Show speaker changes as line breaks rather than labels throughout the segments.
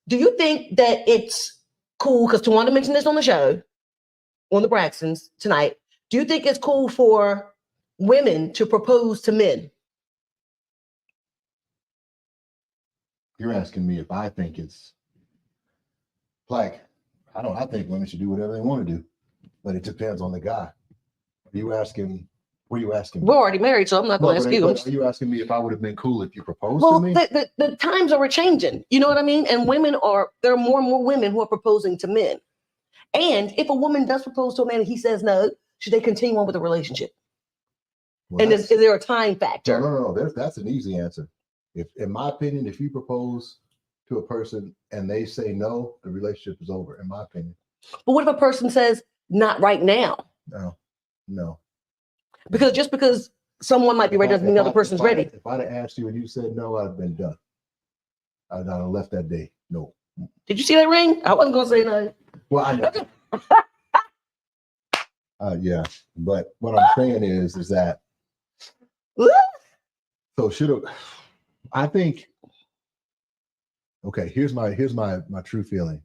Do you think that it's cool? Because Tawanda mentioned this on the show, on the Braxtons tonight. Do you think it's cool for women to propose to men?
You're asking me if I think it's like, I think women should do whatever they want to do, but it depends on the guy. Are you asking? What are you asking me?
We're already married, so I'm not going to ask you.
Are you asking me if I would have been cool if you proposed
well,
to me?
The times are changing. You know what I mean? And there are more and more women who are proposing to men. And if a woman does propose to a man and he says no, should they continue on with the relationship? Well, and is there a time factor?
No. That's an easy answer. If, in my opinion, if you propose to a person and they say no, the relationship is over, in my opinion.
But what if a person says, not right now?
No.
Because just because someone might be ready doesn't mean the other person's ready.
If I'd have asked you and you said no, I'd have been done. I'd have left that day. No.
Did you see that ring? I wasn't going to say no.
Well, I know. Yeah. But what I'm saying is that, so I think, okay, here's my true feeling.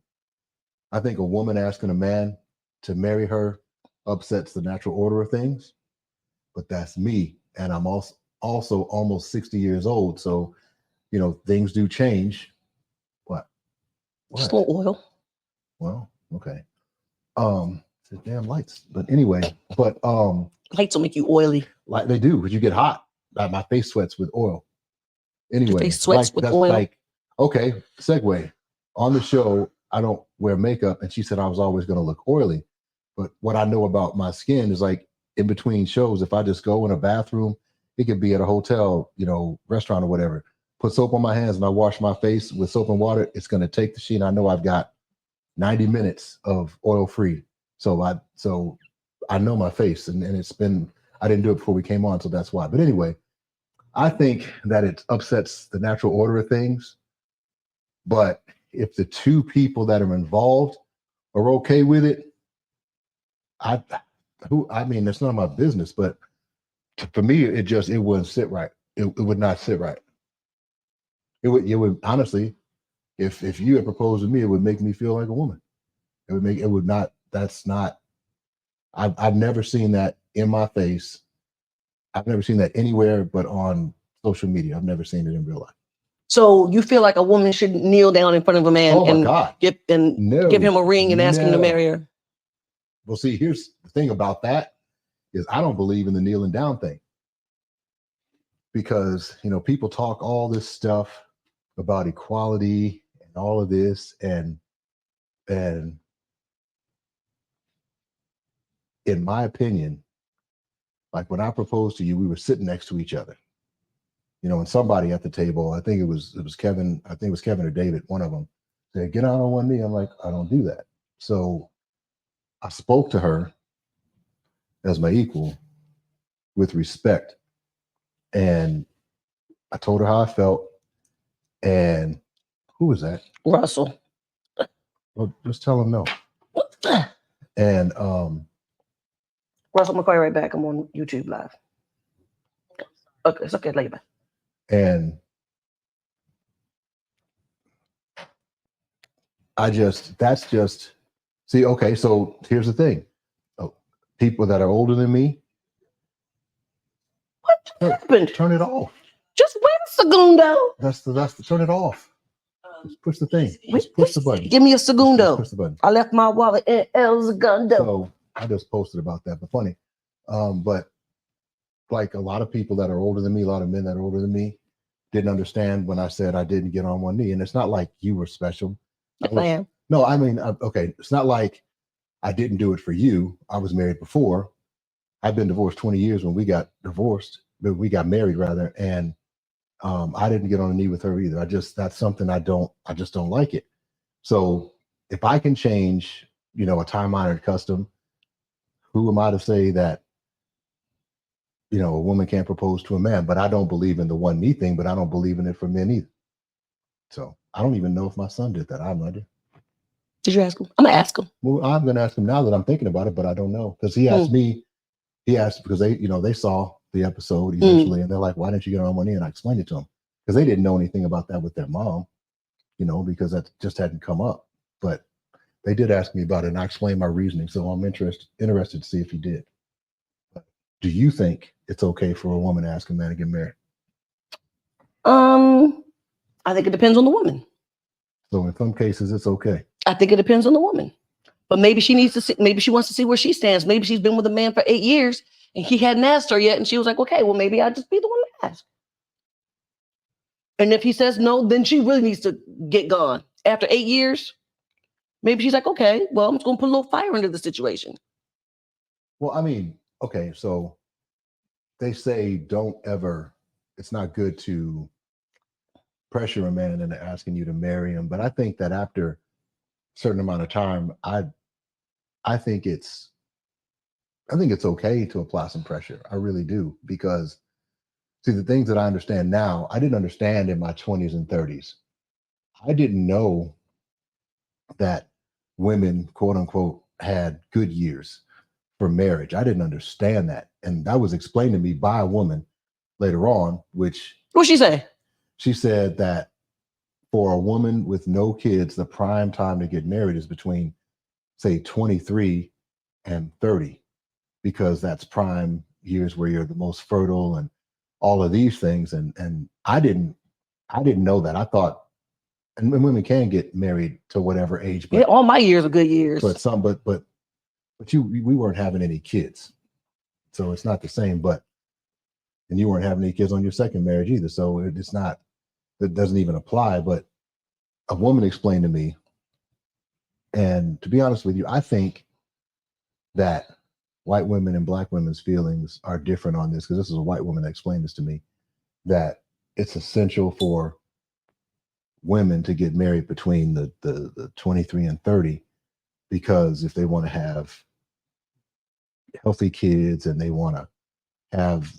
I think a woman asking a man to marry her upsets the natural order of things, but that's me. And I'm also almost 60 years old. So, things do change. What?
Just a little oil.
Well, okay. The damn lights. But anyway,
lights will make you oily.
Like they do, because you get hot. My face sweats with oil. Anyway,
your face sweats with oil.
Okay, segue. On the show, I don't wear makeup, and she said I was always going to look oily. But what I know about my skin is like in between shows, if I just go in a bathroom, it could be at a hotel, restaurant or whatever, put soap on my hands and I wash my face with soap and water, it's going to take the sheet. I know I've got 90 minutes of oil free. So I know my face, and it's been, I didn't do it before we came on, so that's why. But anyway, I think that it upsets the natural order of things. But if the two people that are involved are okay with it, I mean, it's none of my business, but for me, it wouldn't sit right. It would not sit right. It would honestly, if you had proposed to me, it would make me feel like a woman. I've never seen that in my face. I've never seen that anywhere but on social media. I've never seen it in real life.
So you feel like a woman should kneel down in front of a man give him a ring and ask him to marry her?
Well, see, here's the thing about that is I don't believe in the kneeling down thing, because people talk all this stuff about equality and all of this, and in my opinion, like when I proposed to you, we were sitting next to each other, and somebody at the table, I think it was Kevin, I think it was Kevin or David, one of them said, get out on one knee. I'm like, I don't do that. So I spoke to her as my equal with respect. And I told her how I felt. And who was that?
Russell.
Well, just tell him no. And
Russell, I'm gonna call you right back. I'm on YouTube live. Okay, it's okay, later.
And see, okay, so here's the thing. People that are older than me.
What happened?
Turn it off.
Just wait a segundo.
That's the turn it off. Just push the thing. Just push the button.
Give me a segundo.
Just push the button.
I left my wallet in El Segundo.
So I just posted about that, but funny. But like a lot of people that are older than me, a lot of men that are older than me, didn't understand when I said I didn't get on one knee. And it's not like you were special.
Yes, I am.
No, I mean, okay. It's not like I didn't do it for you. I was married before. I've been divorced 20 years when we got divorced, but we got married rather. And I didn't get on a knee with her either. That's something I just don't like it. So if I can change, a time-honored custom, who am I to say that, a woman can't propose to a man? But I don't believe in the one knee thing, but I don't believe in it for men either. So I don't even know if my son did that. I have no idea.
Did you ask him? I'm gonna ask him.
Well, I'm gonna ask him now that I'm thinking about it, but I don't know, because he asked me. He asked because they saw the episode eventually, and they're like, "Why didn't you get on one knee?" And I explained it to them because they didn't know anything about that with their mom. because that just hadn't come up. But they did ask me about it, and I explained my reasoning. So I'm interested to see if he did. But do you think it's okay for a woman to ask a man to get married?
I think it depends on the woman.
So in some cases, it's okay.
I think it depends on the woman. But maybe she needs to see, maybe she wants to see where she stands. Maybe she's been with a man for 8 years and he hadn't asked her yet. And she was like, okay, well, maybe I'll just be the one to ask. And if he says no, then she really needs to get gone. After 8 years, maybe she's like, okay, well, I'm just going to put a little fire into the situation.
Well, I mean, okay, so they say it's not good to pressure a man into asking you to marry him. But I think that after a certain amount of time, I think it's okay to apply some pressure. I really do, because see, the things that I understand now, I didn't understand in my 20s and 30s. I didn't know that women, quote unquote, had good years for marriage. I didn't understand that. And that was explained to me by a woman later on, which
What'd she say?
She said that for a woman with no kids, the prime time to get married is between, say, 23 and 30, because that's prime years where you're the most fertile and all of these things. And I didn't know that. I thought, and women can get married to whatever age, but
Yeah, all my years are good years.
but we weren't having any kids, so it's not the same. And you weren't having any kids on your second marriage either, so it doesn't even apply. But a woman explained to me, and to be honest with you, I think that white women and black women's feelings are different on this, because this is a white woman that explained this to me, that it's essential for women to get married between the 23 and 30, because if they want to have healthy kids and they want to have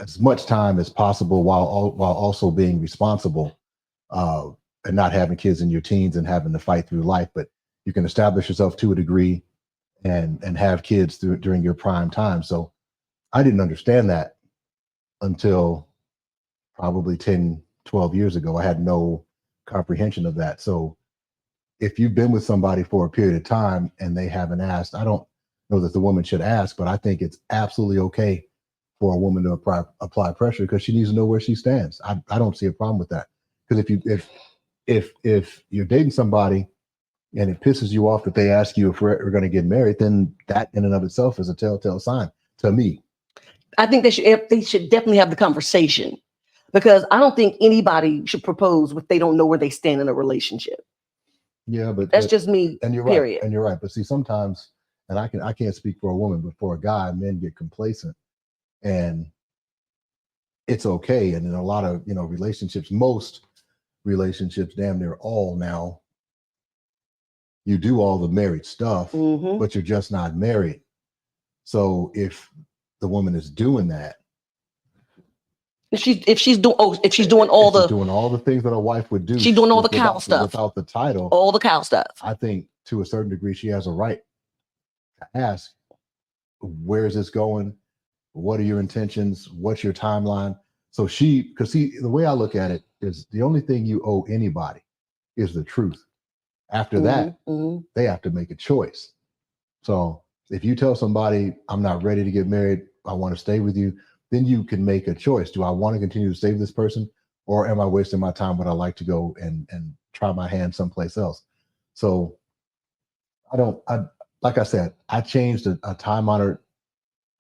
as much time as possible while also being responsible, and not having kids in your teens and having to fight through life, but you can establish yourself to a degree and have kids during your prime time. So I didn't understand that until probably 10, 12 years ago. I had no comprehension of that. So if you've been with somebody for a period of time and they haven't asked, I don't know that the woman should ask, but I think it's absolutely okay for a woman to apply pressure, because she needs to know where she stands. I don't see a problem with that. Because if you're dating somebody and it pisses you off that they ask you if we're going to get married, then that in and of itself is a telltale sign to me.
I think they should definitely have the conversation, because I don't think anybody should propose if they don't know where they stand in a relationship.
Yeah, but
that's just me.
And you're
period.
Right. And you're right. But see, sometimes, and I can't speak for a woman, but for a guy, men get complacent, and it's okay. And in a lot of relationships, most relationships, damn near all now, you do all the married stuff, but you're just not married. So if the woman is doing that,
if she's doing all the
things that a wife would do,
she's doing all the cow stuff
without the title,
all the cow stuff.
I think to a certain degree she has a right to ask, where is this going? What are your intentions? What's your timeline? So because see, the way I look at it is, the only thing you owe anybody is the truth. After that, they have to make a choice. So if you tell somebody, I'm not ready to get married, I want to stay with you, then you can make a choice. Do I want to continue to stay with this person, or am I wasting my time? Would I like to go and try my hand someplace else? So like I said, I changed a time-honored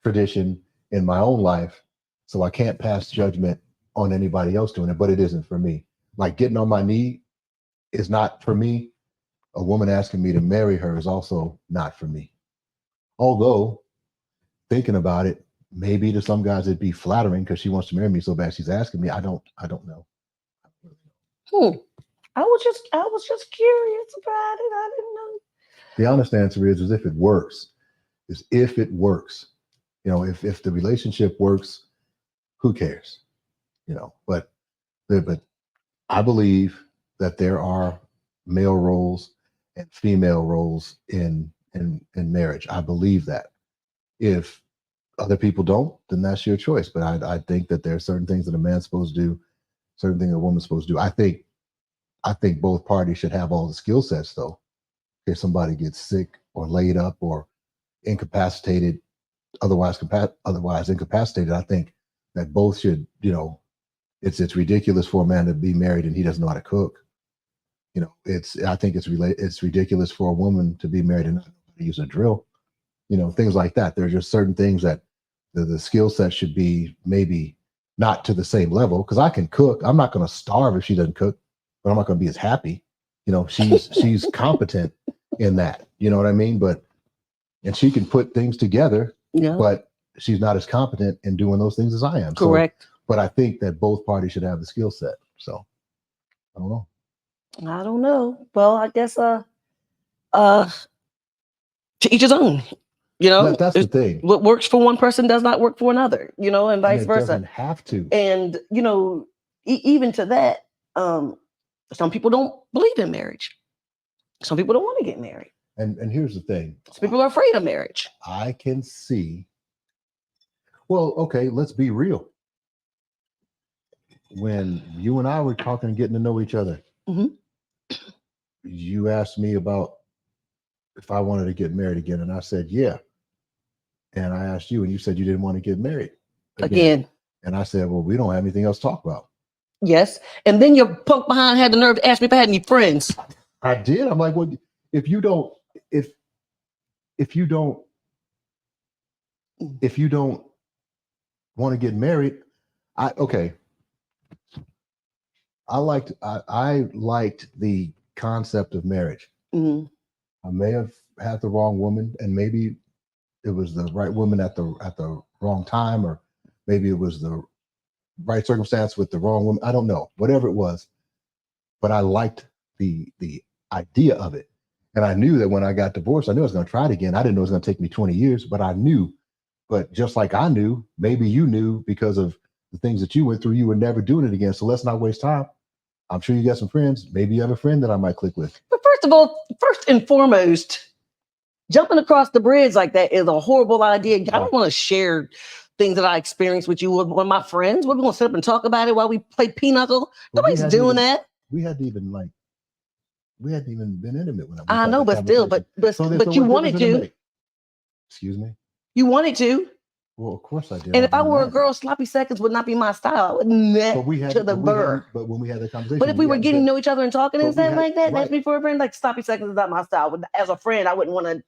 tradition in my own life, so I can't pass judgment on anybody else doing it, but it isn't for me. Like getting on my knee is not for me. A woman asking me to marry her is also not for me. Although, thinking about it, maybe to some guys it'd be flattering, because she wants to marry me so bad she's asking me. I don't know.
I was just curious about it. I didn't know.
The honest answer is if it works. If it works. If the relationship works, who cares? But I believe that there are male roles and female roles in marriage. I believe that. If other people don't, then that's your choice. But I think that there are certain things that a man's supposed to do, certain things a woman's supposed to do. I think I think both parties should have all the skill sets, though. If somebody gets sick or laid up or incapacitated, otherwise incapacitated, I think that both should, it's ridiculous for a man to be married and he doesn't know how to cook. I think it's ridiculous for a woman to be married and not know how to use a drill. Things like that. There's just certain things that the skill set should be maybe not to the same level, because I can cook. I'm not going to starve if she doesn't cook, but I'm not going to be as happy. She's competent in that. You know what I mean? And she can put things together, but she's not as competent in doing those things as I am.
Correct.
But I think that both parties should have the skill set. So I don't know.
I don't know. Well, I guess to each his own.
That's the thing.
What works for one person does not work for another, and vice versa.
Doesn't have to.
And even to that, some people don't believe in marriage. Some people don't want to get married.
And here's the thing.
Some people are afraid of marriage.
I can see. Well, okay, let's be real. When you and I were talking and getting to know each other, you asked me about if I wanted to get married again, and I said, yeah. And I asked you, and you said you didn't want to get married again. And I said, well, we don't have anything else to talk about.
Yes. And then your punk behind had the nerve to ask me if I had any friends.
I did. I'm like, well, if you don't want to get married, I liked the concept of marriage.
Mm-hmm.
I may have had the wrong woman, and maybe it was the right woman at the wrong time, or maybe it was the right circumstance with the wrong woman. I don't know, whatever it was, but I liked the idea of it. And I knew that when I got divorced, I knew I was going to try it again. I didn't know it was going to take me 20 years, but I knew. But just like I knew, maybe you knew, because of the things that you went through, you were never doing it again. So let's not waste time. I'm sure you got some friends. Maybe you have a friend that I might click with.
But first and foremost, jumping across the bridge like that is a horrible idea. I don't want to share things that I experienced with you with one of my friends. We're going to sit up and talk about it while we play pinochle. Nobody's doing that.
We hadn't even been intimate when
I know, but still, but you wanted to.
Excuse me?
You wanted to.
Well, of course I did.
And if I were a girl, sloppy seconds would not be my style. I would net to the burr.
But when we had the conversation.
But if we were getting to know each other and talking and stuff like that, that's before a friend. Like, sloppy seconds is not my style. But as a friend, I wouldn't want to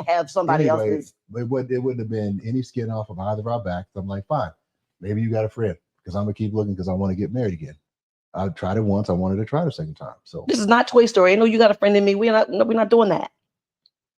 have somebody else's.
It wouldn't have been any skin off of either of our backs. I'm like, fine, maybe you got a friend, because I'm gonna keep looking, because I want to get married again. I tried it once. I wanted to try it a second time. So
this is not Toy Story. I know you got a friend in me. We're not doing that.